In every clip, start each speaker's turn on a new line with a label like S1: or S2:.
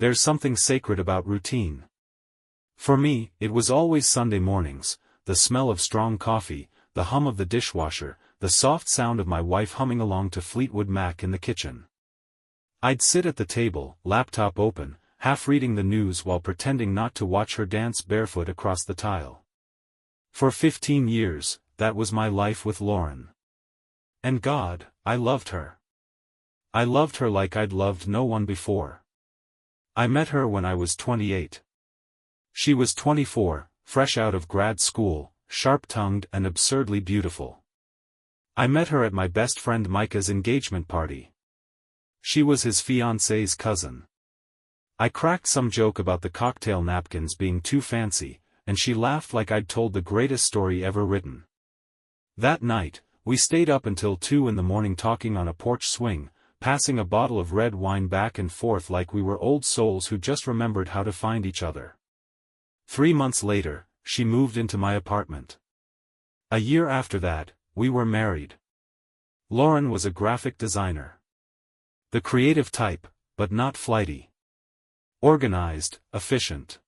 S1: There's something sacred about routine. For me, it was always Sunday mornings, the smell of strong coffee, the hum of the dishwasher, the soft sound of my wife humming along to Fleetwood Mac in the kitchen. I'd sit at the table, laptop open, half reading the news while pretending not to watch her dance barefoot across the tile. For 15 years, that was my life with Lauren. And God, I loved her. I loved her like I'd loved no one before. I met her when I was 28. She was 24, fresh out of grad school, sharp-tongued and absurdly beautiful. I met her at my best friend Micah's engagement party. She was his fiancée's cousin. I cracked some joke about the cocktail napkins being too fancy, and she laughed like I'd told the greatest story ever written. That night, we stayed up until 2 in the morning talking on a porch swing, passing a bottle of red wine back and forth like we were old souls who just remembered how to find each other. 3 months later, she moved into my apartment. A year after that, we were married. Lauren was a graphic designer. The creative type, but not flighty. Organized, efficient.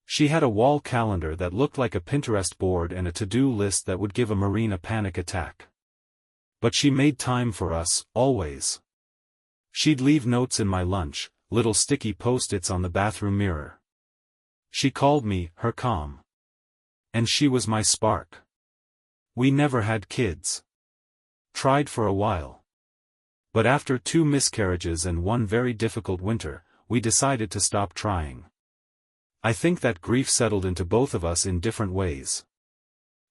S1: She had a wall calendar that looked like a Pinterest board and a to-do list that would give a Marine a panic attack. But she made time for us, always. She'd leave notes in my lunch, little sticky post-its on the bathroom mirror. She called me her calm. And she was my spark. We never had kids. Tried for a while. But after 2 miscarriages and 1 very difficult winter, we decided to stop trying. I think that grief settled into both of us in different ways.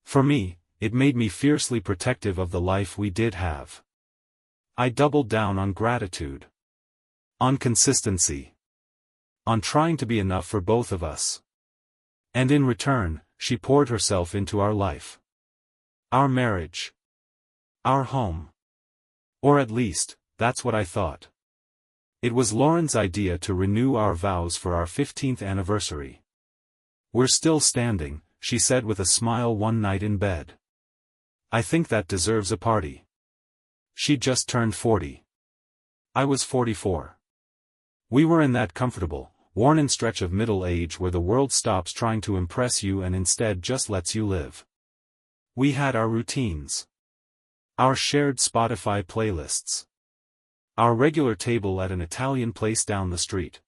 S1: For me, it made me fiercely protective of the life we did have. I doubled down on gratitude. On consistency. On trying to be enough for both of us. And in return, she poured herself into our life. Our marriage. Our home. Or at least, that's what I thought. It was Lauren's idea to renew our vows for our 15th anniversary. We're still standing, she said with a smile one night in bed. I think that deserves a party. She just turned 40. I was 44. We were in that comfortable, worn-in stretch of middle age where the world stops trying to impress you and instead just lets you live. We had our routines. Our shared Spotify playlists. Our regular table at an Italian place down the street.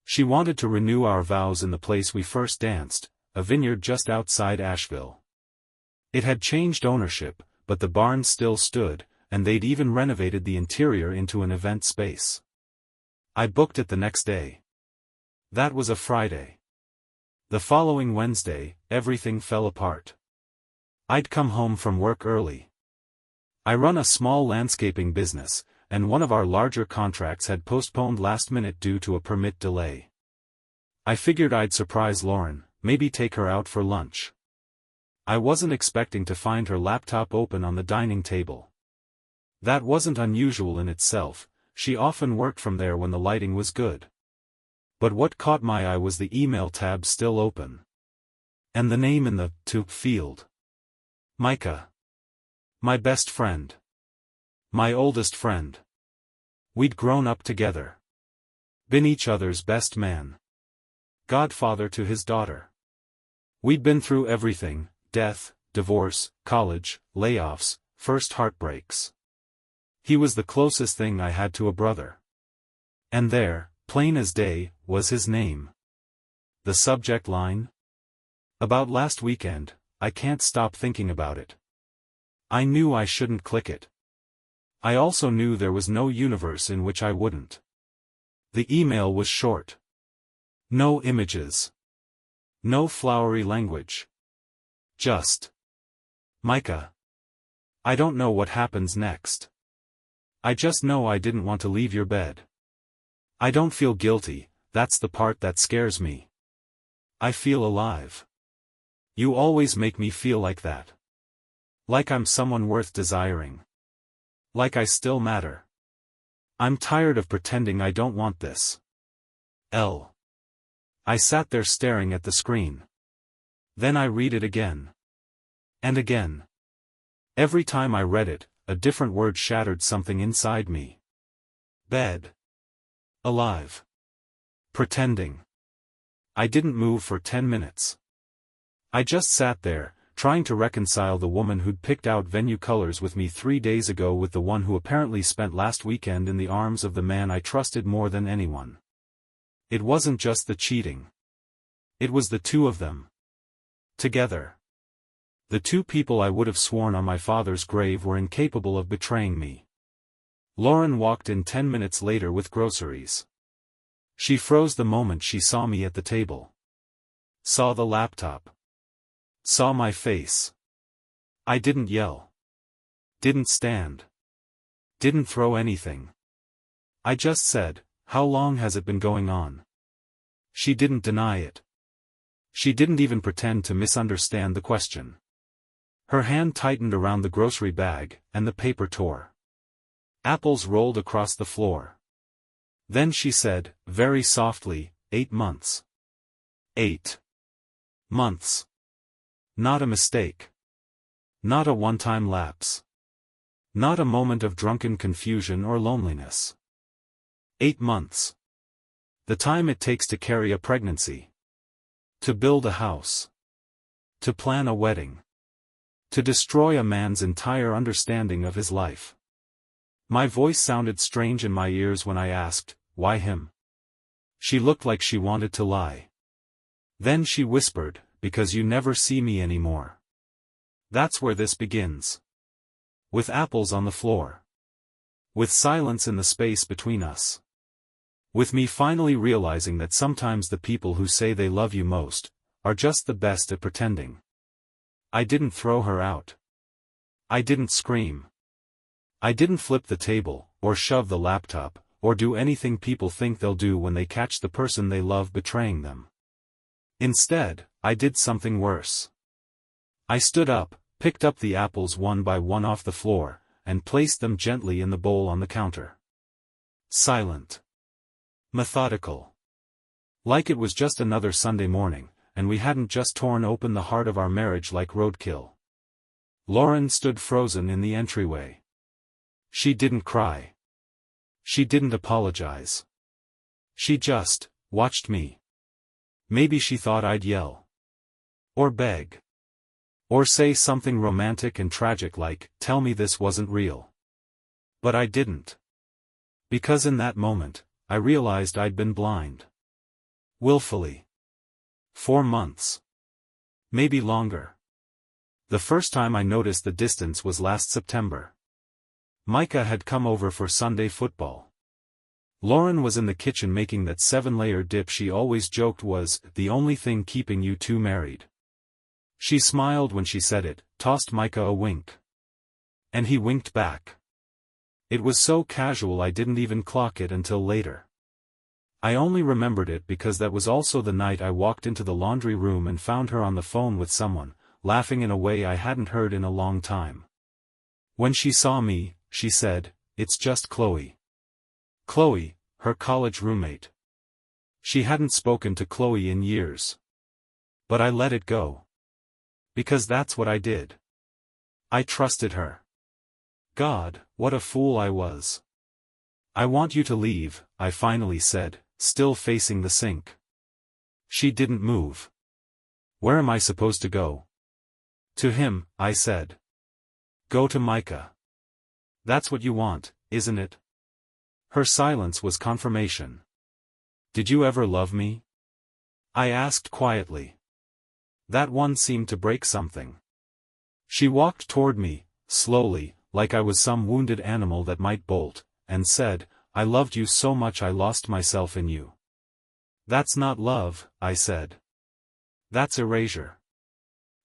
S1: She wanted to renew our vows in the place we first danced, a vineyard just outside Asheville. It had changed ownership, but the barn still stood, and they'd even renovated the interior into an event space. I booked it the next day. That was a Friday. The following Wednesday, everything fell apart. I'd come home from work early. I run a small landscaping business, and one of our larger contracts had postponed last minute due to a permit delay. I figured I'd surprise Lauren, maybe take her out for lunch. I wasn't expecting to find her laptop open on the dining table. That wasn't unusual in itself, she often worked from there when the lighting was good. But what caught my eye was the email tab still open. And the name in the to field. Micah. My best friend. My oldest friend. We'd grown up together. Been each other's best man. Godfather to his daughter. We'd been through everything, death, divorce, college, layoffs, first heartbreaks. He was the closest thing I had to a brother. And there, plain as day, was his name. The subject line? About last weekend, I can't stop thinking about it. I knew I shouldn't click it. I also knew there was no universe in which I wouldn't. The email was short. No images. No flowery language. Just. Micah. I don't know what happens next. I just know I didn't want to leave your bed. I don't feel guilty, that's the part that scares me. I feel alive. You always make me feel like that. Like I'm someone worth desiring. Like I still matter. I'm tired of pretending I don't want this. L. I sat there staring at the screen. Then I read it again. And again. Every time I read it, a different word shattered something inside me. Bed. Alive. Pretending. I didn't move for 10 minutes. I just sat there, trying to reconcile the woman who'd picked out venue colors with me 3 days ago with the one who apparently spent last weekend in the arms of the man I trusted more than anyone. It wasn't just the cheating. It was the two of them. Together. The two people I would have sworn on my father's grave were incapable of betraying me. Lauren walked in 10 minutes later with groceries. She froze the moment she saw me at the table. Saw the laptop. Saw my face. I didn't yell. Didn't stand. Didn't throw anything. I just said, "How long has it been going on?" She didn't deny it. She didn't even pretend to misunderstand the question. Her hand tightened around the grocery bag, and the paper tore. Apples rolled across the floor. Then she said, very softly, 8 months. 8 months. Not a mistake. Not a one-time lapse. Not a moment of drunken confusion or loneliness. 8 months. The time it takes to carry a pregnancy. To build a house. To plan a wedding. To destroy a man's entire understanding of his life. My voice sounded strange in my ears when I asked, "Why him?" She looked like she wanted to lie. Then she whispered, "Because you never see me anymore." That's where this begins. With apples on the floor. With silence in the space between us. With me finally realizing that sometimes the people who say they love you most, are just the best at pretending. I didn't throw her out. I didn't scream. I didn't flip the table, or shove the laptop, or do anything people think they'll do when they catch the person they love betraying them. Instead, I did something worse. I stood up, picked up the apples one by one off the floor, and placed them gently in the bowl on the counter. Silent. Methodical. Like it was just another Sunday morning, and we hadn't just torn open the heart of our marriage like roadkill. Lauren stood frozen in the entryway. She didn't cry. She didn't apologize. She just watched me. Maybe she thought I'd yell. Or beg. Or say something romantic and tragic like, "Tell me this wasn't real." But I didn't. Because in that moment, I realized I'd been blind. Willfully. 4 months. Maybe longer. The first time I noticed the distance was last September. Micah had come over for Sunday football. Lauren was in the kitchen making that 7-layer dip she always joked was the only thing keeping you two married. She smiled when she said it, tossed Micah a wink. And he winked back. It was so casual I didn't even clock it until later. I only remembered it because that was also the night I walked into the laundry room and found her on the phone with someone, laughing in a way I hadn't heard in a long time. When she saw me, she said, "It's just Chloe." Chloe, her college roommate. She hadn't spoken to Chloe in years. But I let it go. Because that's what I did. I trusted her. God, what a fool I was. "I want you to leave," I finally said, still facing the sink. She didn't move. "Where am I supposed to go?" "To him," I said. "Go to Micah." "That's what you want, isn't it?" Her silence was confirmation. "Did you ever love me?" I asked quietly. That one seemed to break something. She walked toward me, slowly, like I was some wounded animal that might bolt, and said, "I loved you so much I lost myself in you." "That's not love," I said. "That's erasure."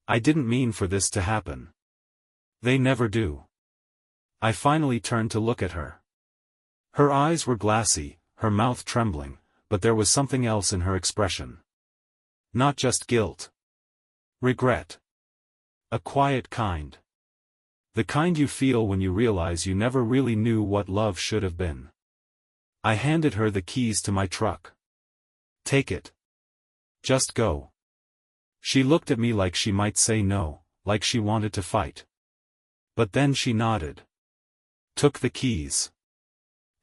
S1: I didn't mean for this to happen. They never do. I finally turned to look at her. Her eyes were glassy, her mouth trembling, but there was something else in her expression. Not just guilt. Regret. A quiet kind. The kind you feel when you realize you never really knew what love should have been. I handed her the keys to my truck. "Take it. Just go." She looked at me like she might say no, like she wanted to fight. But then she nodded. Took the keys.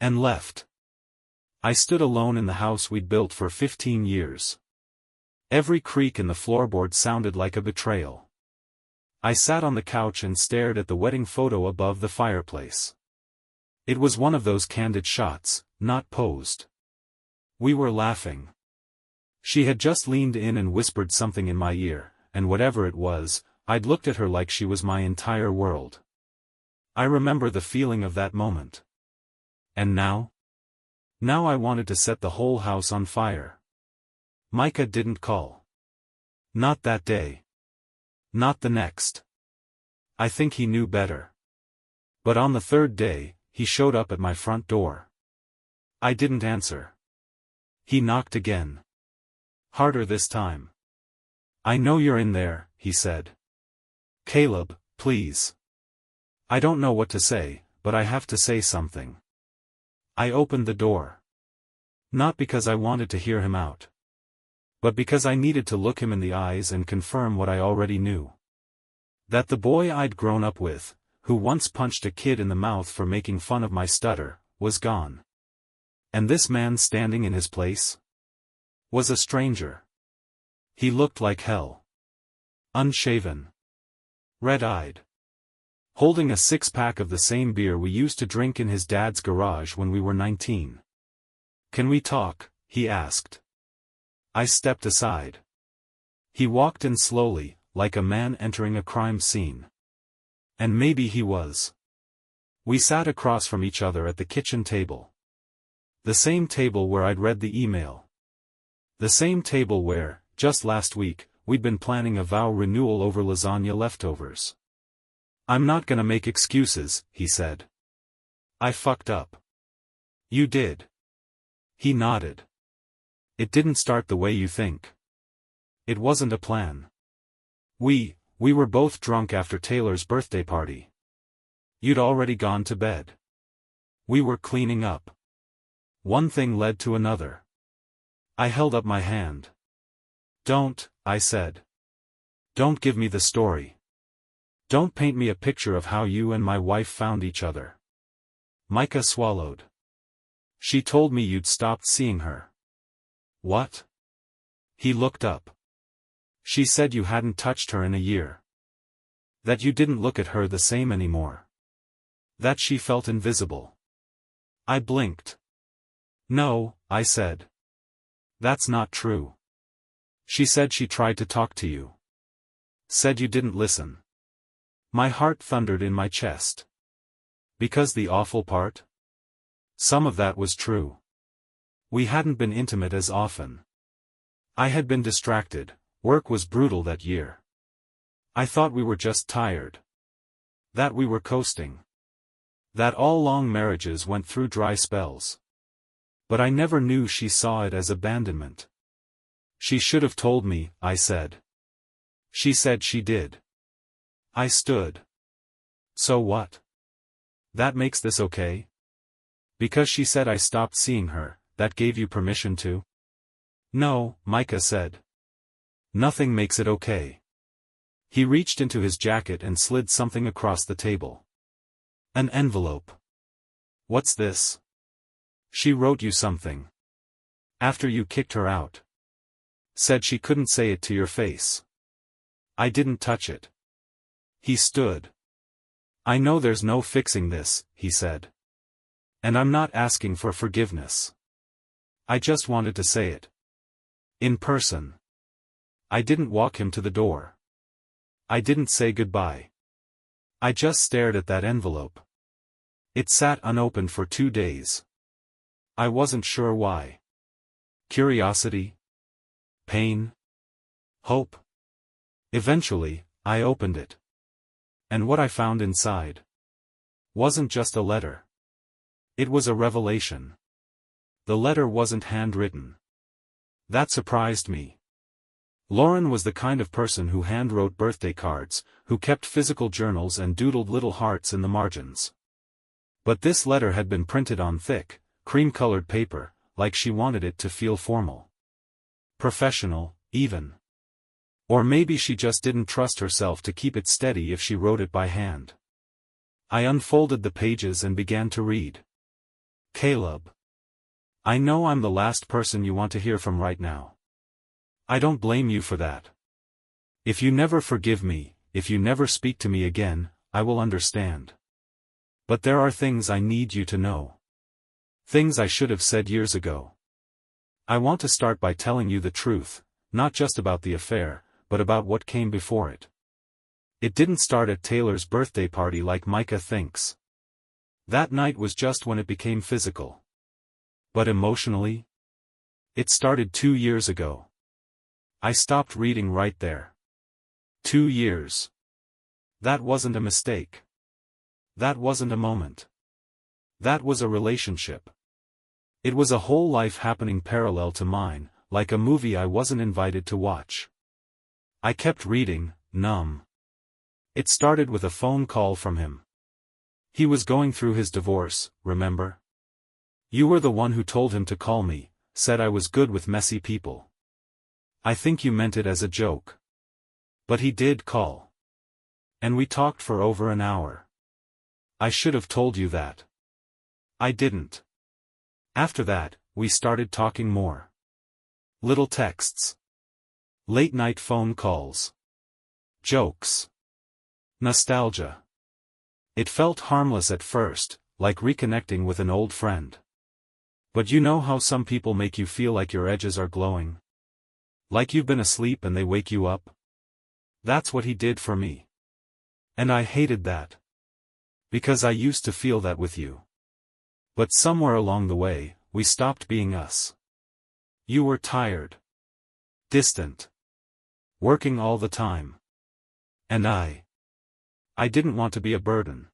S1: And left. I stood alone in the house we'd built for 15 years. Every creak in the floorboard sounded like a betrayal. I sat on the couch and stared at the wedding photo above the fireplace. It was one of those candid shots, not posed. We were laughing. She had just leaned in and whispered something in my ear, and whatever it was, I'd looked at her like she was my entire world. I remember the feeling of that moment. And now? Now I wanted to set the whole house on fire. Micah didn't call. Not that day. Not the next. I think he knew better. But on the third day, he showed up at my front door. I didn't answer. He knocked again. Harder this time. "I know you're in there," he said. "Caleb, please. I don't know what to say, but I have to say something." I opened the door. Not because I wanted to hear him out. But because I needed to look him in the eyes and confirm what I already knew. That the boy I'd grown up with, who once punched a kid in the mouth for making fun of my stutter, was gone. And this man standing in his place was a stranger. He looked like hell. Unshaven. Red-eyed. Holding a six-pack of the same beer we used to drink in his dad's garage when we were 19. "Can we talk?" he asked. I stepped aside. He walked in slowly, like a man entering a crime scene. And maybe he was. We sat across from each other at the kitchen table. The same table where I'd read the email. The same table where, just last week, we'd been planning a vow renewal over lasagna leftovers. "I'm not gonna make excuses," he said. "I fucked up." "You did." He nodded. "It didn't start the way you think. It wasn't a plan. We were both drunk after Taylor's birthday party. You'd already gone to bed. We were cleaning up. One thing led to another. I held up my hand. "Don't," I said. "Don't give me the story. Don't paint me a picture of how you and my wife found each other." Micah swallowed. "She told me you'd stopped seeing her." "What?" He looked up. "She said you hadn't touched her in a year. That you didn't look at her the same anymore. That she felt invisible." I blinked. "No," I said. "That's not true. She said she tried to talk to you. Said you didn't listen." My heart thundered in my chest. Because the awful part? Some of that was true. We hadn't been intimate as often. I had been distracted, work was brutal that year. I thought we were just tired. That we were coasting. That all long marriages went through dry spells. But I never knew she saw it as abandonment. "She should have told me," I said. "She said she did." I stood. "So what? That makes this okay? Because she said I stopped seeing her, that gave you permission to?" "No," Micah said. "Nothing makes it okay." He reached into his jacket and slid something across the table. "An envelope." "What's this?" "She wrote you something. After you kicked her out. Said she couldn't say it to your face." I didn't touch it. He stood. "I know there's no fixing this," he said. "And I'm not asking for forgiveness. I just wanted to say it. In person." I didn't walk him to the door. I didn't say goodbye. I just stared at that envelope. It sat unopened for 2 days. I wasn't sure why. Curiosity? Pain? Hope? Eventually, I opened it. And what I found inside wasn't just a letter. It was a revelation. The letter wasn't handwritten. That surprised me. Lauren was the kind of person who handwrote birthday cards, who kept physical journals and doodled little hearts in the margins. But this letter had been printed on thick, cream-colored paper, like she wanted it to feel formal. Professional, even. Or maybe she just didn't trust herself to keep it steady if she wrote it by hand. I unfolded the pages and began to read. "Caleb. I know I'm the last person you want to hear from right now. I don't blame you for that. If you never forgive me, if you never speak to me again, I will understand. But there are things I need you to know. Things I should have said years ago. I want to start by telling you the truth, not just about the affair, but about what came before it. It didn't start at Taylor's birthday party like Micah thinks. That night was just when it became physical. But emotionally? It started 2 years ago. I stopped reading right there. 2 years. That wasn't a mistake. That wasn't a moment. That was a relationship. It was a whole life happening parallel to mine, like a movie I wasn't invited to watch. I kept reading, numb. It started with a phone call from him. He was going through his divorce, remember? You were the one who told him to call me, said I was good with messy people. I think you meant it as a joke. But he did call. And we talked for over an hour. I should have told you that. I didn't. After that, we started talking more. Little texts. Late-night phone calls. Jokes. Nostalgia. It felt harmless at first, like reconnecting with an old friend. But you know how some people make you feel like your edges are glowing? Like you've been asleep and they wake you up? That's what he did for me. And I hated that. Because I used to feel that with you. But somewhere along the way, we stopped being us. You were tired. Distant. Working all the time. And I didn't want to be a burden.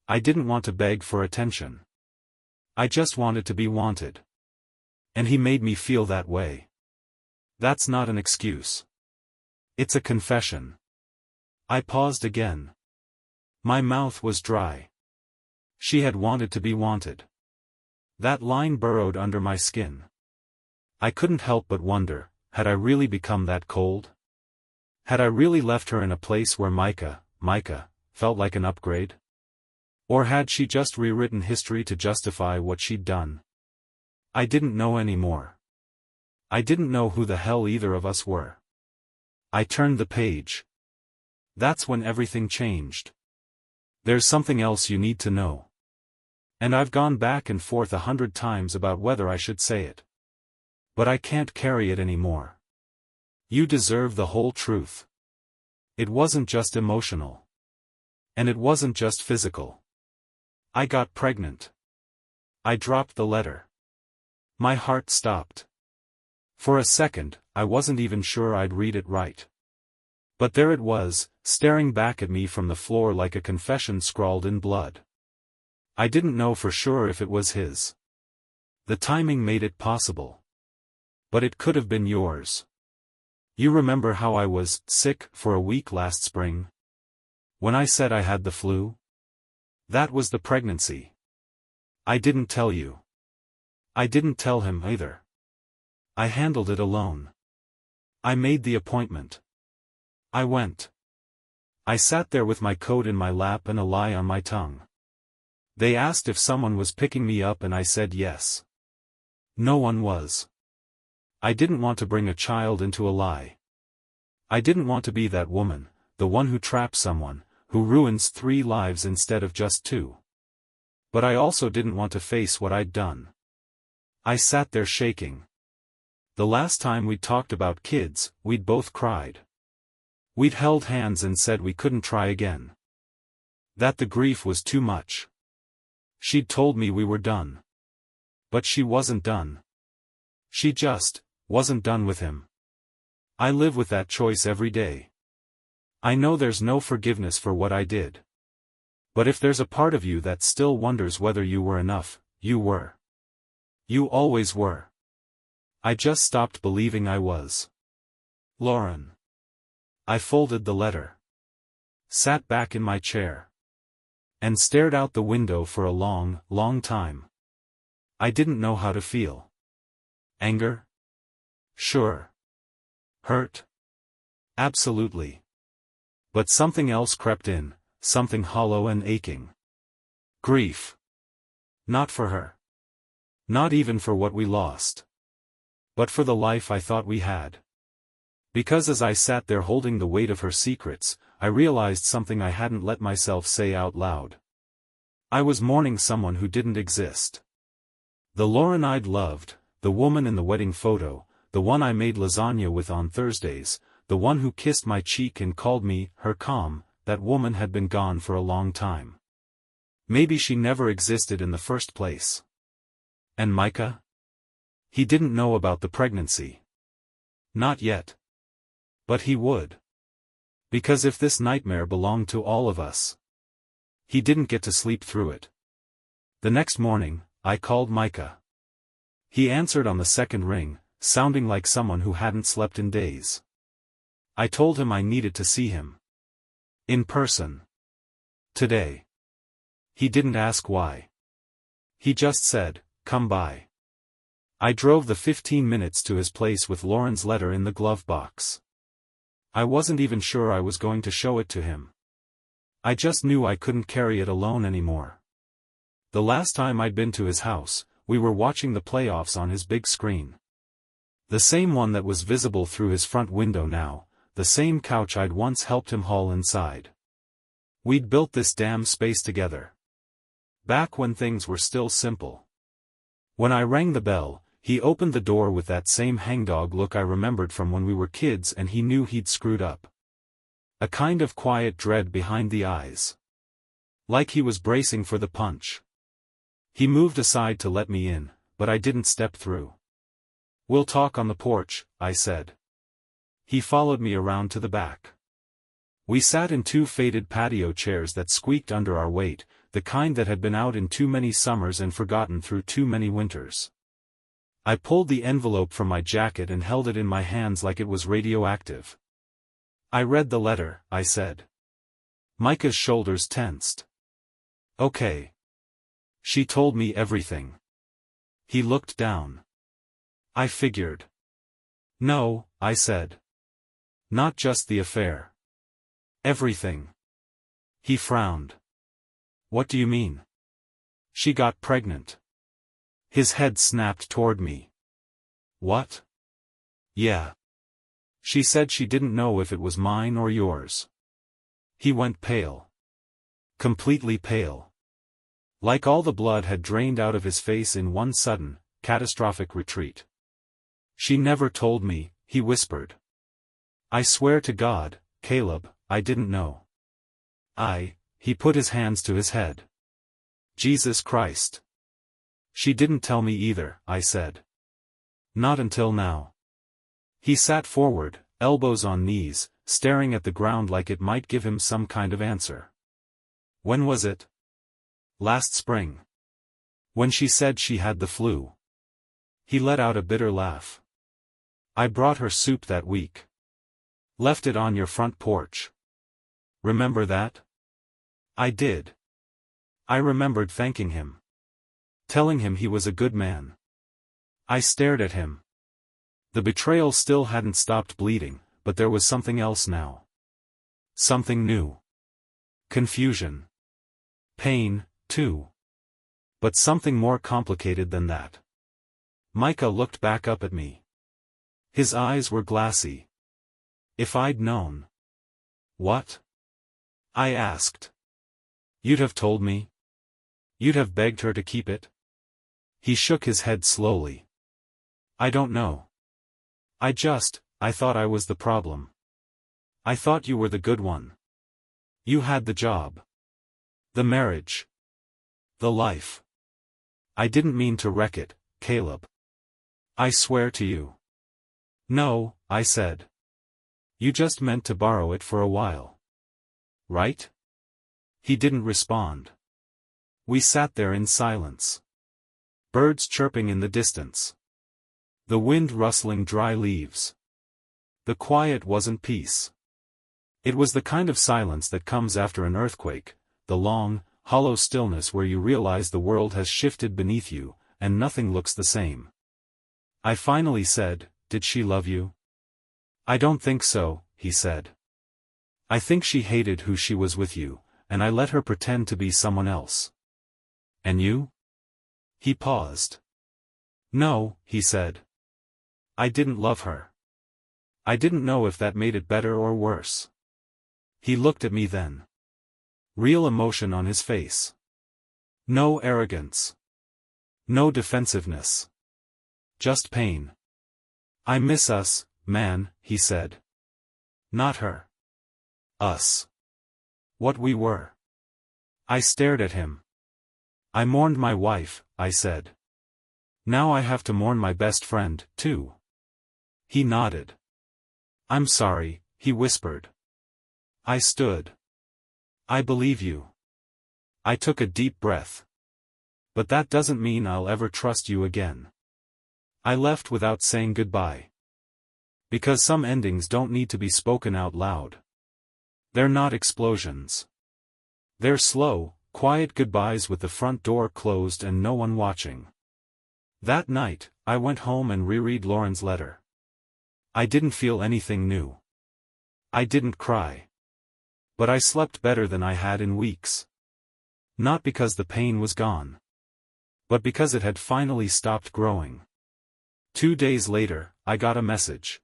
S1: I didn't want to beg for attention. I just wanted to be wanted. And he made me feel that way. That's not an excuse. It's a confession. I paused again. My mouth was dry. She had wanted to be wanted. That line burrowed under my skin. I couldn't help but wonder, had I really become that cold? Had I really left her in a place where Micah, felt like an upgrade? Or had she just rewritten history to justify what she'd done? I didn't know anymore. I didn't know who the hell either of us were. I turned the page. That's when everything changed. There's something else you need to know. And I've gone back and forth 100 times about whether I should say it. But I can't carry it anymore. You deserve the whole truth. It wasn't just emotional. And it wasn't just physical. I got pregnant. I dropped the letter. My heart stopped. For a second, I wasn't even sure I'd read it right. But there it was, staring back at me from the floor like a confession scrawled in blood. I didn't know for sure if it was his. The timing made it possible. But it could have been yours. You remember how I was sick for a week last spring? When I said I had the flu? That was the pregnancy. I didn't tell you. I didn't tell him either. I handled it alone. I made the appointment. I went. I sat there with my coat in my lap and a lie on my tongue. They asked if someone was picking me up and I said yes. No one was. I didn't want to bring a child into a lie. I didn't want to be that woman, the one who traps someone, who ruins 3 lives instead of just 2. But I also didn't want to face what I'd done. I sat there shaking. The last time we'd talked about kids, we'd both cried. We'd held hands and said we couldn't try again. That the grief was too much. She'd told me we were done. But she wasn't done. She just wasn't done with him. I live with that choice every day. I know there's no forgiveness for what I did. But if there's a part of you that still wonders whether you were enough, you were. You always were. I just stopped believing I was. Lauren. I folded the letter. Sat back in my chair. And stared out the window for a long, long time. I didn't know how to feel. Anger? Sure. Hurt? Absolutely. But something else crept in, something hollow and aching. Grief. Not for her. Not even for what we lost. But for the life I thought we had. Because as I sat there holding the weight of her secrets, I realized something I hadn't let myself say out loud. I was mourning someone who didn't exist. The Lauren I'd loved, the woman in the wedding photo, the one I made lasagna with on Thursdays, the one who kissed my cheek and called me her calm, that woman had been gone for a long time. Maybe she never existed in the first place. And Micah? He didn't know about the pregnancy. Not yet. But he would. Because if this nightmare belonged to all of us, he didn't get to sleep through it. The next morning, I called Micah. He answered on the second ring, sounding like someone who hadn't slept in days. I told him I needed to see him. In person. Today. He didn't ask why. He just said, "Come by." I drove the 15 minutes to his place with Lauren's letter in the glove box. I wasn't even sure I was going to show it to him. I just knew I couldn't carry it alone anymore. The last time I'd been to his house, we were watching the playoffs on his big screen. The same one that was visible through his front window now, the same couch I'd once helped him haul inside. We'd built this damn space together. Back when things were still simple. When I rang the bell, he opened the door with that same hangdog look I remembered from when we were kids, and he knew he'd screwed up. A kind of quiet dread behind the eyes. Like he was bracing for the punch. He moved aside to let me in, but I didn't step through. "We'll talk on the porch," I said. He followed me around to the back. We sat in two faded patio chairs that squeaked under our weight, the kind that had been out in too many summers and forgotten through too many winters. I pulled the envelope from my jacket and held it in my hands like it was radioactive. "I read the letter," I said. Micah's shoulders tensed. "Okay. She told me everything." He looked down. "I figured." "No," I said. "Not just the affair. Everything." He frowned. "What do you mean?" "She got pregnant." His head snapped toward me. "What?" "Yeah. She said she didn't know if it was mine or yours." He went pale. Completely pale. Like all the blood had drained out of his face in one sudden, catastrophic retreat. "She never told me," he whispered. "I swear to God, Caleb, I didn't know." He put his hands to his head. "Jesus Christ. She didn't tell me either," I said. "Not until now." He sat forward, elbows on knees, staring at the ground like it might give him some kind of answer. "When was it?" "Last spring. When she said she had the flu." He let out a bitter laugh. "I brought her soup that week. Left it on your front porch. Remember that?" I did. I remembered thanking him. Telling him he was a good man. I stared at him. The betrayal still hadn't stopped bleeding, but there was something else now. Something new. Confusion. Pain, too. But something more complicated than that. Micah looked back up at me. His eyes were glassy. "If I'd known." "What?" I asked. "You'd have told me? You'd have begged her to keep it?" He shook his head slowly. "I don't know. I thought I was the problem. I thought you were the good one. You had the job. The marriage. The life. I didn't mean to wreck it, Caleb. I swear to you." "No," I said. "You just meant to borrow it for a while. Right?" He didn't respond. We sat there in silence. Birds chirping in the distance. The wind rustling dry leaves. The quiet wasn't peace. It was the kind of silence that comes after an earthquake, the long, hollow stillness where you realize the world has shifted beneath you, and nothing looks the same. I finally said, "Did she love you?" "I don't think so," he said. "I think she hated who she was with you, and I let her pretend to be someone else." "And you?" He paused. No, he said. I didn't love her. I didn't know if that made it better or worse. He looked at me then. Real emotion on his face. No arrogance. No defensiveness. Just pain. I miss us, man, he said. Not her. Us. What we were. I stared at him. I mourned my wife, I said. Now I have to mourn my best friend, too. He nodded. I'm sorry, he whispered. I stood. I believe you. I took a deep breath. But that doesn't mean I'll ever trust you again. I left without saying goodbye. Because some endings don't need to be spoken out loud. They're not explosions. They're slow, quiet goodbyes with the front door closed and no one watching. That night, I went home and reread Lauren's letter. I didn't feel anything new. I didn't cry. But I slept better than I had in weeks. Not because the pain was gone. But because it had finally stopped growing. 2 days later, I got a message.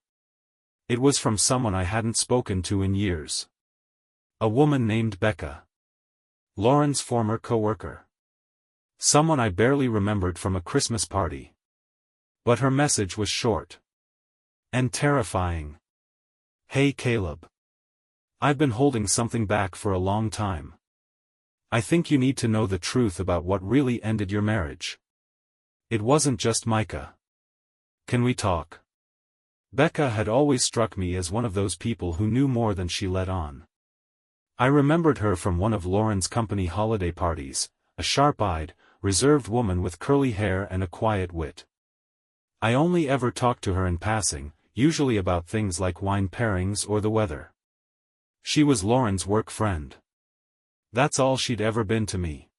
S1: It was from someone I hadn't spoken to in years. A woman named Becca. Lauren's former coworker. Someone I barely remembered from a Christmas party. But her message was short. And terrifying. Hey Caleb. I've been holding something back for a long time. I think you need to know the truth about what really ended your marriage. It wasn't just Micah. Can we talk? Becca had always struck me as one of those people who knew more than she let on. I remembered her from one of Lauren's company holiday parties, a sharp-eyed, reserved woman with curly hair and a quiet wit. I only ever talked to her in passing, usually about things like wine pairings or the weather. She was Lauren's work friend. That's all she'd ever been to me.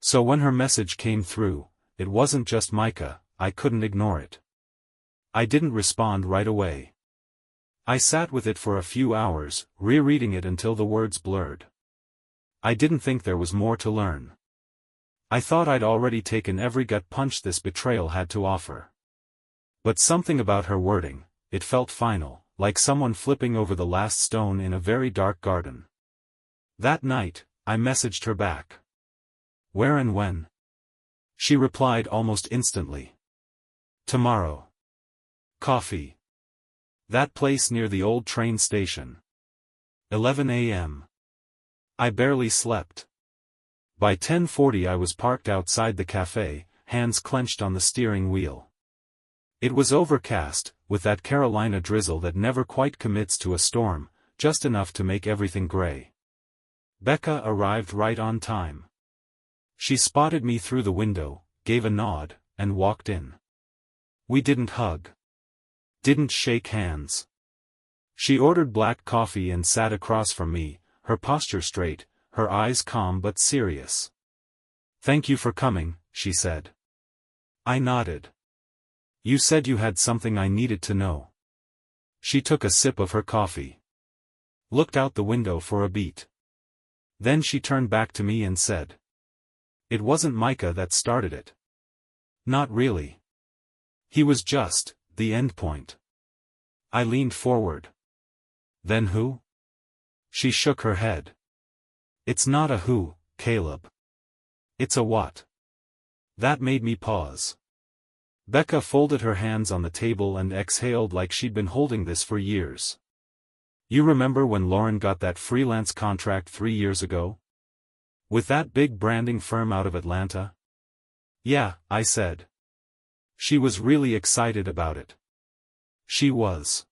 S1: So when her message came through, it wasn't just Micah, I couldn't ignore it. I didn't respond right away. I sat with it for a few hours, rereading it until the words blurred. I didn't think there was more to learn. I thought I'd already taken every gut punch this betrayal had to offer. But something about her wording, it felt final, like someone flipping over the last stone in a very dark garden. That night, I messaged her back. Where and when? She replied almost instantly. Tomorrow. Coffee. That place near the old train station. 11 a.m. I barely slept. By 10:40 I was parked outside the cafe, hands clenched on the steering wheel. It was overcast, with that Carolina drizzle that never quite commits to a storm, just enough to make everything gray. Becca arrived right on time. She spotted me through the window, gave a nod, and walked in. We didn't hug. Didn't shake hands. She ordered black coffee and sat across from me, her posture straight, her eyes calm but serious. Thank you for coming, she said. I nodded. You said you had something I needed to know. She took a sip of her coffee. Looked out the window for a beat. Then she turned back to me and said. It wasn't Micah that started it. Not really. He was just the end point. I leaned forward. Then who? She shook her head. It's not a who, Caleb. It's a what. That made me pause. Becca folded her hands on the table and exhaled like she'd been holding this for years. You remember when Lauren got that freelance contract 3 years ago? With that big branding firm out of Atlanta? Yeah, I said. She was really excited about it. She was.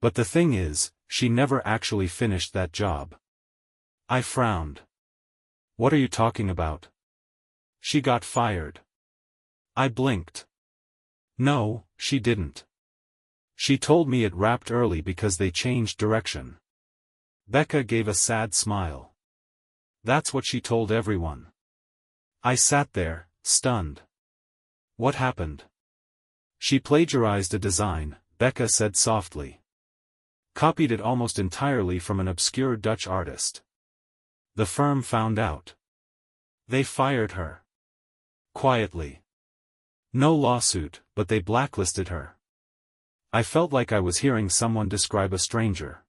S1: But the thing is, she never actually finished that job. I frowned. What are you talking about? She got fired. I blinked. No, she didn't. She told me it wrapped early because they changed direction. Becca gave a sad smile. That's what she told everyone. I sat there, stunned. What happened? She plagiarized a design, Becca said softly. Copied it almost entirely from an obscure Dutch artist. The firm found out. They fired her. Quietly. No lawsuit, but they blacklisted her. I felt like I was hearing someone describe a stranger.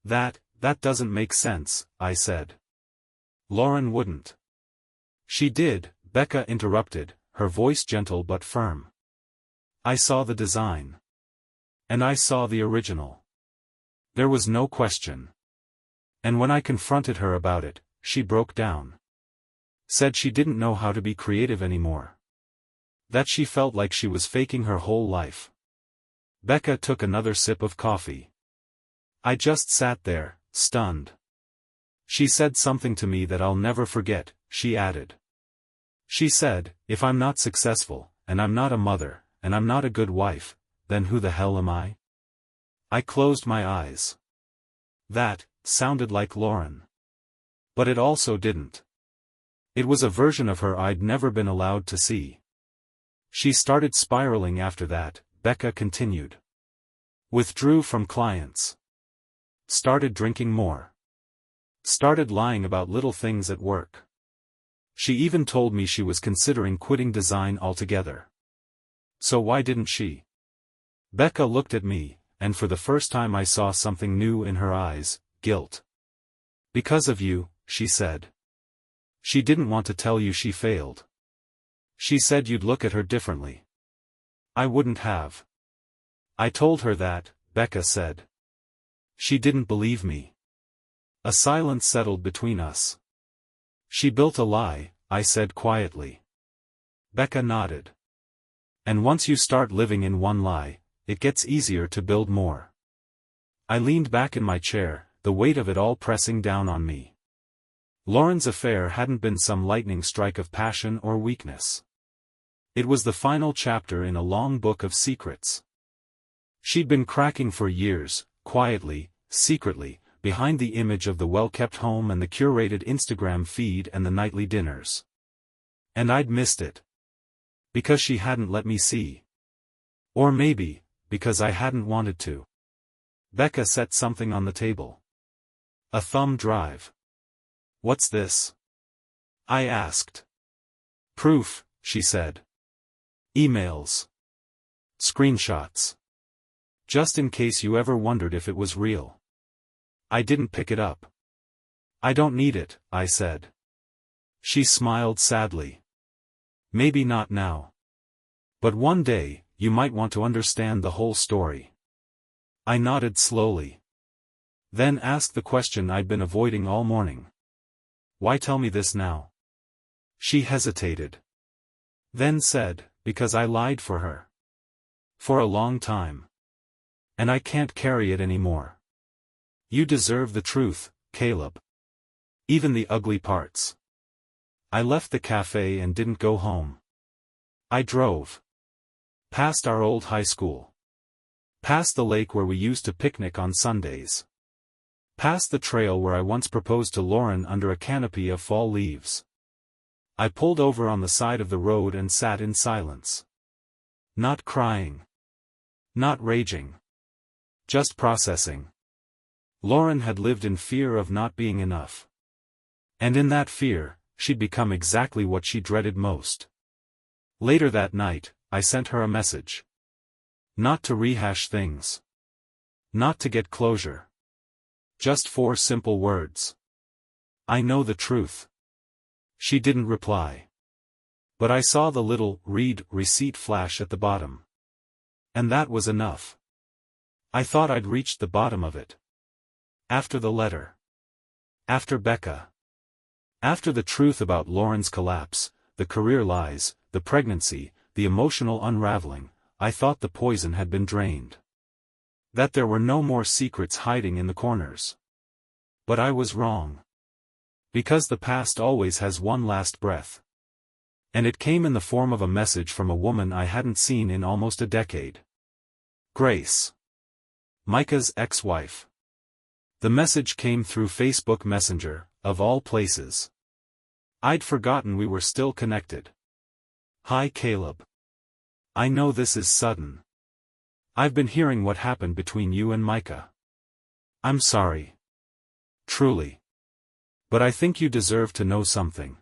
S1: That doesn't make sense, I said. Lauren wouldn't. She did, Becca interrupted, her voice gentle but firm. I saw the design. And I saw the original. There was no question. And when I confronted her about it, she broke down. Said she didn't know how to be creative anymore. That she felt like she was faking her whole life. Becca took another sip of coffee. I just sat there, stunned. She said something to me that I'll never forget, she added. She said, if I'm not successful, and I'm not a mother, and I'm not a good wife, then who the hell am I? I closed my eyes. That sounded like Lauren. But it also didn't. It was a version of her I'd never been allowed to see. She started spiraling after that, Becca continued. Withdrew from clients. Started drinking more. Started lying about little things at work. She even told me she was considering quitting design altogether. So why didn't she? Becca looked at me, and for the first time I saw something new in her eyes, guilt. Because of you, she said. She didn't want to tell you she failed. She said you'd look at her differently. I wouldn't have. I told her that, Becca said. She didn't believe me. A silence settled between us. She built a lie, I said quietly. Becca nodded. And once you start living in one lie, it gets easier to build more. I leaned back in my chair, the weight of it all pressing down on me. Lauren's affair hadn't been some lightning strike of passion or weakness. It was the final chapter in a long book of secrets. She'd been cracking for years, quietly, secretly, behind the image of the well-kept home and the curated Instagram feed and the nightly dinners. And I'd missed it. Because she hadn't let me see. Or maybe, because I hadn't wanted to. Becca set something on the table. A thumb drive. What's this? I asked. Proof, she said. Emails. Screenshots. Just in case you ever wondered if it was real. I didn't pick it up. I don't need it, I said. She smiled sadly. Maybe not now. But one day, you might want to understand the whole story. I nodded slowly. Then asked the question I'd been avoiding all morning. Why tell me this now? She hesitated. Then said, because I lied for her. For a long time. And I can't carry it anymore. You deserve the truth, Caleb. Even the ugly parts. I left the cafe and didn't go home. I drove. Past our old high school. Past the lake where we used to picnic on Sundays. Past the trail where I once proposed to Lauren under a canopy of fall leaves. I pulled over on the side of the road and sat in silence. Not crying. Not raging. Just processing. Lauren had lived in fear of not being enough. And in that fear, she'd become exactly what she dreaded most. Later that night, I sent her a message. Not to rehash things. Not to get closure. Just 4 simple words. I know the truth. She didn't reply. But I saw the little read receipt flash at the bottom. And that was enough. I thought I'd reached the bottom of it. After the letter. After Becca. After the truth about Lauren's collapse, the career lies, the pregnancy, the emotional unraveling, I thought the poison had been drained. That there were no more secrets hiding in the corners. But I was wrong. Because the past always has one last breath. And it came in the form of a message from a woman I hadn't seen in almost a decade. Grace. Micah's ex-wife. The message came through Facebook Messenger, of all places. I'd forgotten we were still connected. Hi Caleb. I know this is sudden. I've been hearing what happened between you and Micah. I'm sorry. Truly. But I think you deserve to know something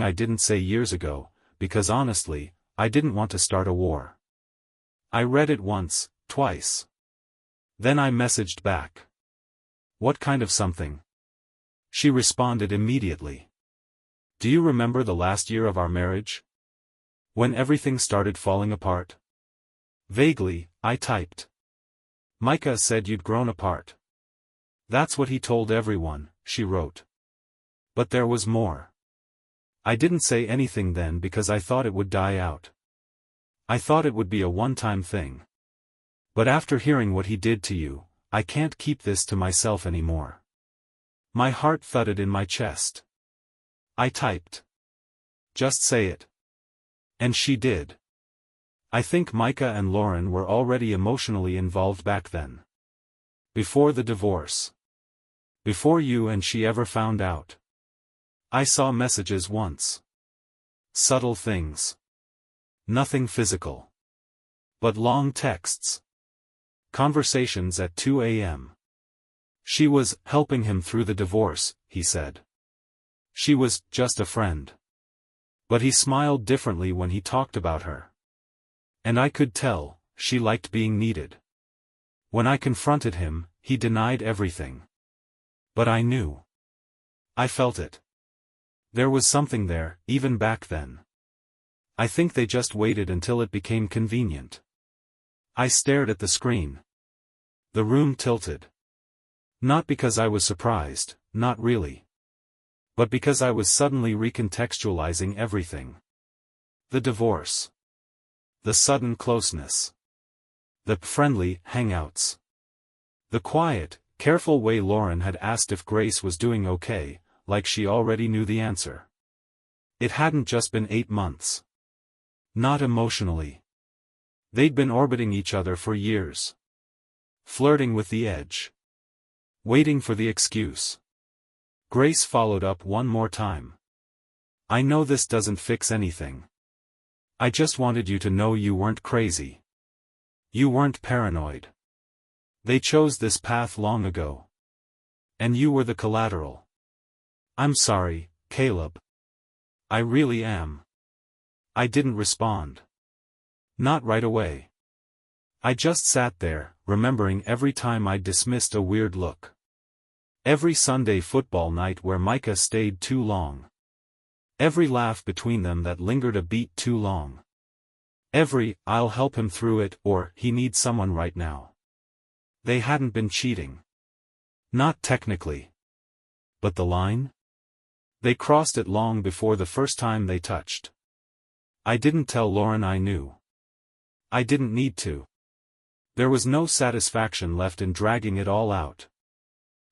S1: I didn't say years ago, because honestly, I didn't want to start a war. I read it once, twice. Then I messaged back. What kind of something? She responded immediately. Do you remember the last year of our marriage? When everything started falling apart? Vaguely, I typed. Micah said you'd grown apart. That's what he told everyone, she wrote. But there was more. I didn't say anything then because I thought it would die out. I thought it would be a one-time thing. But after hearing what he did to you, I can't keep this to myself anymore. My heart thudded in my chest. I typed. Just say it. And she did. I think Micah and Lauren were already emotionally involved back then. Before the divorce. Before you and she ever found out. I saw messages once. Subtle things. Nothing physical. But long texts. Conversations at 2 a.m. She was helping him through the divorce, he said. She was just a friend. But he smiled differently when he talked about her. And I could tell, she liked being needed. When I confronted him, he denied everything. But I knew. I felt it. There was something there, even back then. I think they just waited until it became convenient. I stared at the screen. The room tilted. Not because I was surprised, not really. But because I was suddenly recontextualizing everything. The divorce. The sudden closeness. The friendly hangouts. The quiet, careful way Lauren had asked if Grace was doing okay, like she already knew the answer. It hadn't just been 8 months. Not emotionally. They'd been orbiting each other for years. Flirting with the edge. Waiting for the excuse. Grace followed up one more time. I know this doesn't fix anything. I just wanted you to know you weren't crazy. You weren't paranoid. They chose this path long ago. And you were the collateral. I'm sorry, Caleb. I really am. I didn't respond. Not right away. I just sat there, remembering every time I dismissed a weird look. Every Sunday football night where Micah stayed too long. Every laugh between them that lingered a beat too long. Every, I'll help him through it, or, he needs someone right now. They hadn't been cheating. Not technically. But the line? They crossed it long before the first time they touched. I didn't tell Lauren I knew. I didn't need to. There was no satisfaction left in dragging it all out.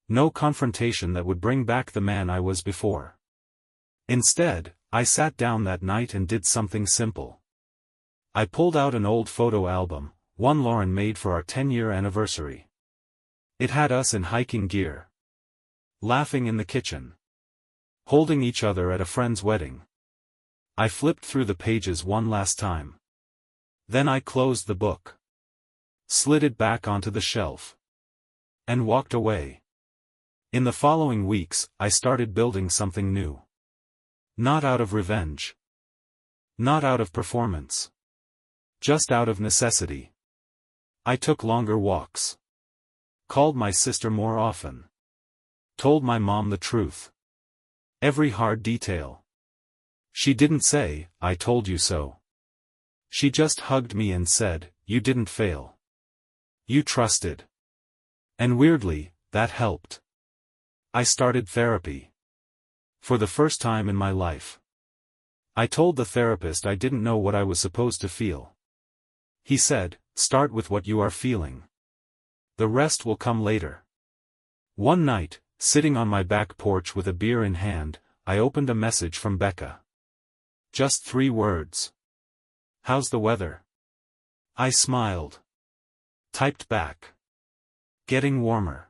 S1: No confrontation that would bring back the man I was before. Instead, I sat down that night and did something simple. I pulled out an old photo album, one Lauren made for our 10-year anniversary. It had us in hiking gear. Laughing in the kitchen. Holding each other at a friend's wedding. I flipped through the pages one last time. Then I closed the book. Slid it back onto the shelf. And walked away. In the following weeks, I started building something new. Not out of revenge. Not out of performance. Just out of necessity. I took longer walks. Called my sister more often. Told my mom the truth. Every hard detail. She didn't say, I told you so. She just hugged me and said, you didn't fail. You trusted. And weirdly, that helped. I started therapy. For the first time in my life. I told the therapist I didn't know what I was supposed to feel. He said, start with what you are feeling. The rest will come later. One night, sitting on my back porch with a beer in hand, I opened a message from Becca. Just 3 words. How's the weather? I smiled. Typed back. Getting warmer.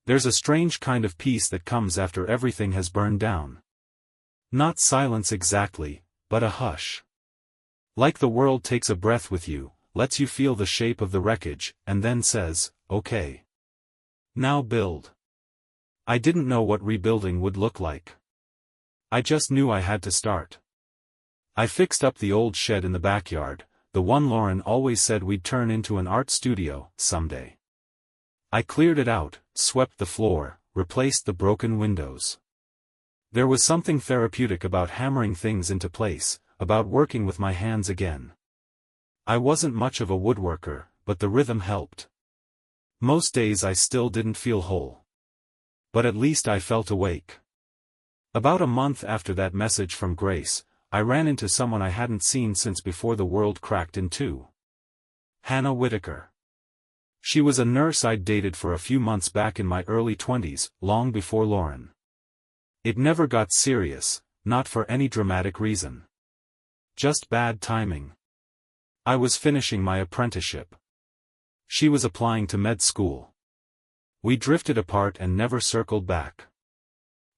S1: There's a strange kind of peace that comes after everything has burned down. Not silence exactly, but a hush. Like the world takes a breath with you, lets you feel the shape of the wreckage, and then says, okay. Now build. I didn't know what rebuilding would look like. I just knew I had to start. I fixed up the old shed in the backyard, the one Lauren always said we'd turn into an art studio, someday. I cleared it out, swept the floor, replaced the broken windows. There was something therapeutic about hammering things into place, about working with my hands again. I wasn't much of a woodworker, but the rhythm helped. Most days I still didn't feel whole. But at least I felt awake. About a month after that message from Grace, I ran into someone I hadn't seen since before the world cracked in two. Hannah Whitaker. She was a nurse I'd dated for a few months back in my early 20s, long before Lauren. It never got serious, not for any dramatic reason. Just bad timing. I was finishing my apprenticeship. She was applying to med school. We drifted apart and never circled back.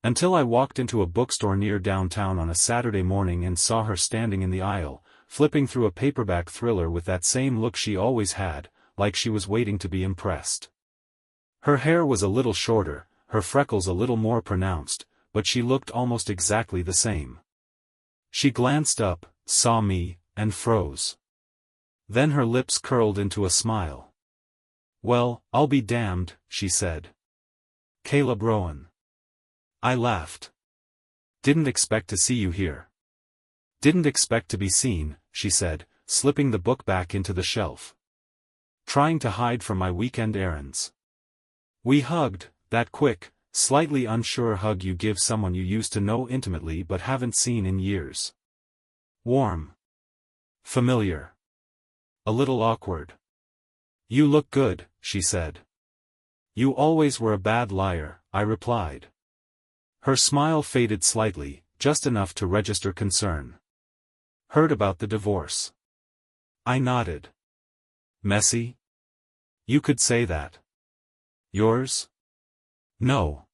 S1: Until I walked into a bookstore near downtown on a Saturday morning and saw her standing in the aisle, flipping through a paperback thriller with that same look she always had, like she was waiting to be impressed. Her hair was a little shorter, her freckles a little more pronounced, but she looked almost exactly the same. She glanced up, saw me, and froze. Then her lips curled into a smile. "Well, I'll be damned," she said. "Caleb Rowan." I laughed. "Didn't expect to see you here." "Didn't expect to be seen," she said, slipping the book back into the shelf. "Trying to hide from my weekend errands." We hugged, that quick, slightly unsure hug you give someone you used to know intimately but haven't seen in years. Warm. Familiar. A little awkward. "You look good," she said. "You always were a bad liar," I replied. Her smile faded slightly, just enough to register concern. "Heard about the divorce." I nodded. "Messy?" "You could say that." "Yours?" "No.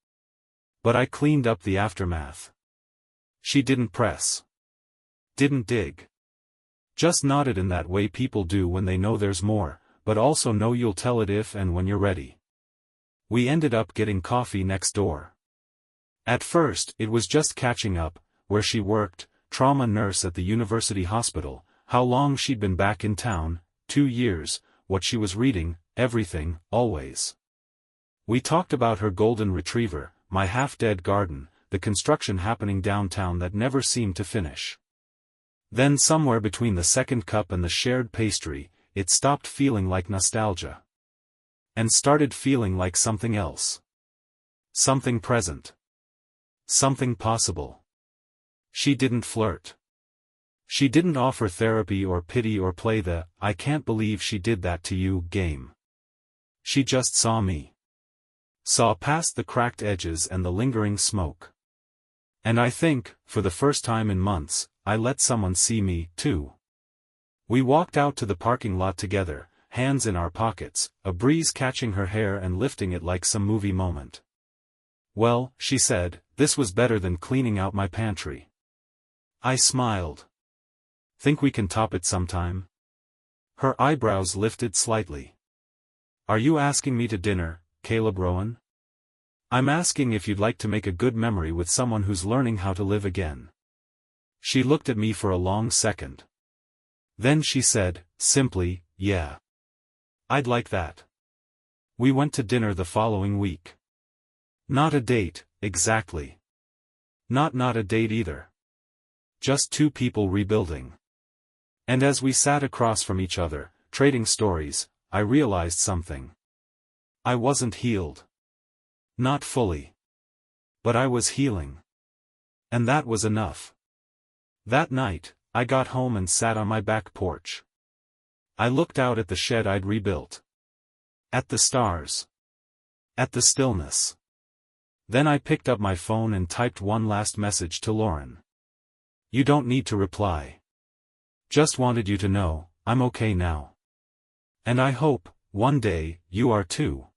S1: But I cleaned up the aftermath." She didn't press. Didn't dig. Just nodded in that way people do when they know there's more, but also know you'll tell it if and when you're ready. We ended up getting coffee next door. At first, it was just catching up, where she worked, trauma nurse at the university hospital, how long she'd been back in town, 2 years, what she was reading, everything, always. We talked about her golden retriever, my half-dead garden, the construction happening downtown that never seemed to finish. Then somewhere between the second cup and the shared pastry, it stopped feeling like nostalgia. And started feeling like something else. Something present. Something possible. She didn't flirt. She didn't offer therapy or pity or play the "I can't believe she did that to you" game. She just saw me. Saw past the cracked edges and the lingering smoke. And I think, for the first time in months, I let someone see me, too. We walked out to the parking lot together, hands in our pockets, a breeze catching her hair and lifting it like some movie moment. "Well," she said, "this was better than cleaning out my pantry." I smiled. "Think we can top it sometime?" Her eyebrows lifted slightly. "Are you asking me to dinner, Caleb Rowan?" "I'm asking if you'd like to make a good memory with someone who's learning how to live again." She looked at me for a long second. Then she said, simply, "Yeah. I'd like that." We went to dinner the following week. Not a date, exactly. Not a date either. Just two people rebuilding. And as we sat across from each other, trading stories, I realized something. I wasn't healed. Not fully. But I was healing. And that was enough. That night, I got home and sat on my back porch. I looked out at the shed I'd rebuilt. At the stars. At the stillness. Then I picked up my phone and typed one last message to Lauren. "You don't need to reply. Just wanted you to know, I'm okay now. And I hope, one day, you are too."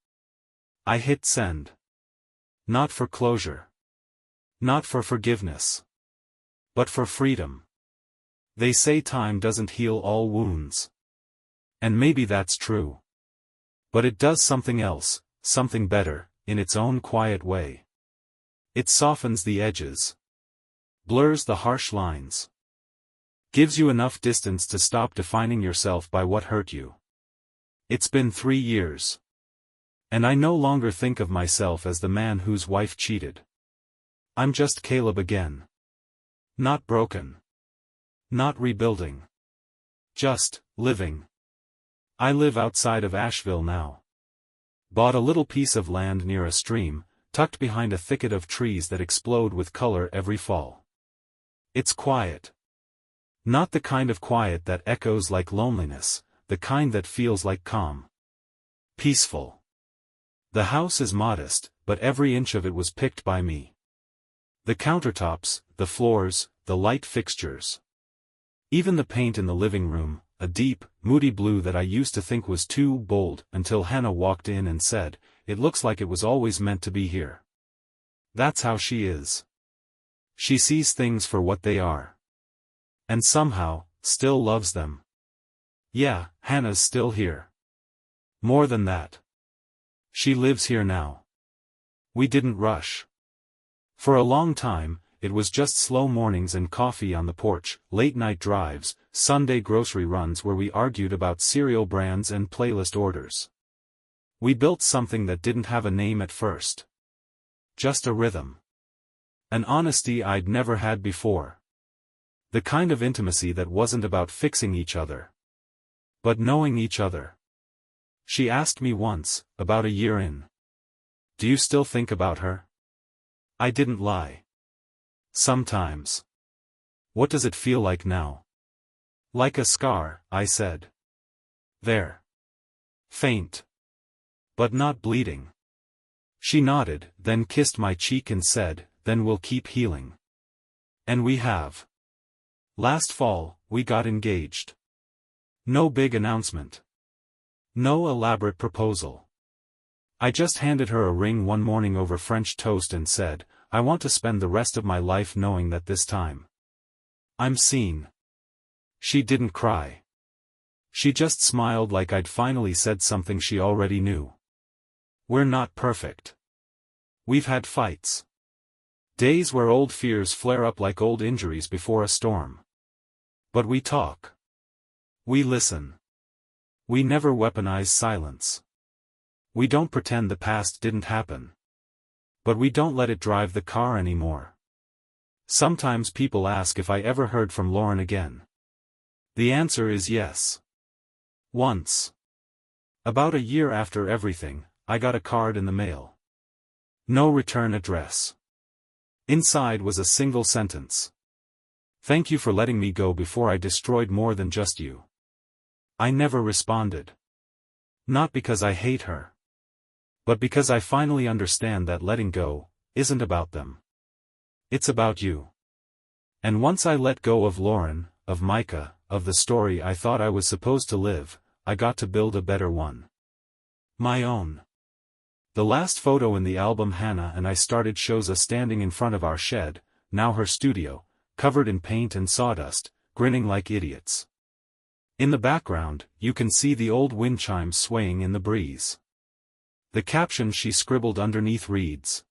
S1: I hit send. Not for closure. Not for forgiveness. But for freedom. They say time doesn't heal all wounds. And maybe that's true. But it does something else, something better, in its own quiet way. It softens the edges. Blurs the harsh lines. Gives you enough distance to stop defining yourself by what hurt you. It's been 3 years. And I no longer think of myself as the man whose wife cheated. I'm just Caleb again. Not broken. Not rebuilding. Just, living. I live outside of Asheville now. Bought a little piece of land near a stream, tucked behind a thicket of trees that explode with color every fall. It's quiet. Not the kind of quiet that echoes like loneliness, the kind that feels like calm. Peaceful. The house is modest, but every inch of it was picked by me. The countertops, the floors, the light fixtures. Even the paint in the living room, a deep, moody blue that I used to think was too bold until Hannah walked in and said, "It looks like it was always meant to be here." That's how she is. She sees things for what they are. And somehow, still loves them. Yeah, Hannah's still here. More than that. She lives here now. We didn't rush. For a long time, it was just slow mornings and coffee on the porch, late-night drives, Sunday grocery runs where we argued about cereal brands and playlist orders. We built something that didn't have a name at first. Just a rhythm. An honesty I'd never had before. The kind of intimacy that wasn't about fixing each other, but knowing each other. She asked me once, about a year in, "Do you still think about her?" I didn't lie. Sometimes. "What does it feel like now?" "Like a scar," I said. "There. Faint. But not bleeding." She nodded, then kissed my cheek and said, "Then we'll keep healing." And we have. Last fall, we got engaged. No big announcement. No elaborate proposal. I just handed her a ring one morning over French toast and said, "I want to spend the rest of my life knowing that this time I'm seen." She didn't cry. She just smiled like I'd finally said something she already knew. We're not perfect. We've had fights. Days where old fears flare up like old injuries before a storm. But we talk. We listen. We never weaponize silence. We don't pretend the past didn't happen. But we don't let it drive the car anymore. Sometimes people ask if I ever heard from Lauren again. The answer is yes. Once. About a year after everything, I got a card in the mail. No return address. Inside was a single sentence. "Thank you for letting me go before I destroyed more than just you." I never responded. Not because I hate her. But because I finally understand that letting go isn't about them. It's about you. And once I let go of Lauren, of Micah, of the story I thought I was supposed to live, I got to build a better one. My own. The last photo in the album Hannah and I started shows us standing in front of our shed, now her studio, covered in paint and sawdust, grinning like idiots. In the background, you can see the old wind chimes swaying in the breeze. The caption she scribbled underneath reads,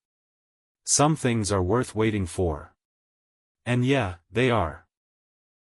S1: "Some things are worth waiting for." And yeah, they are.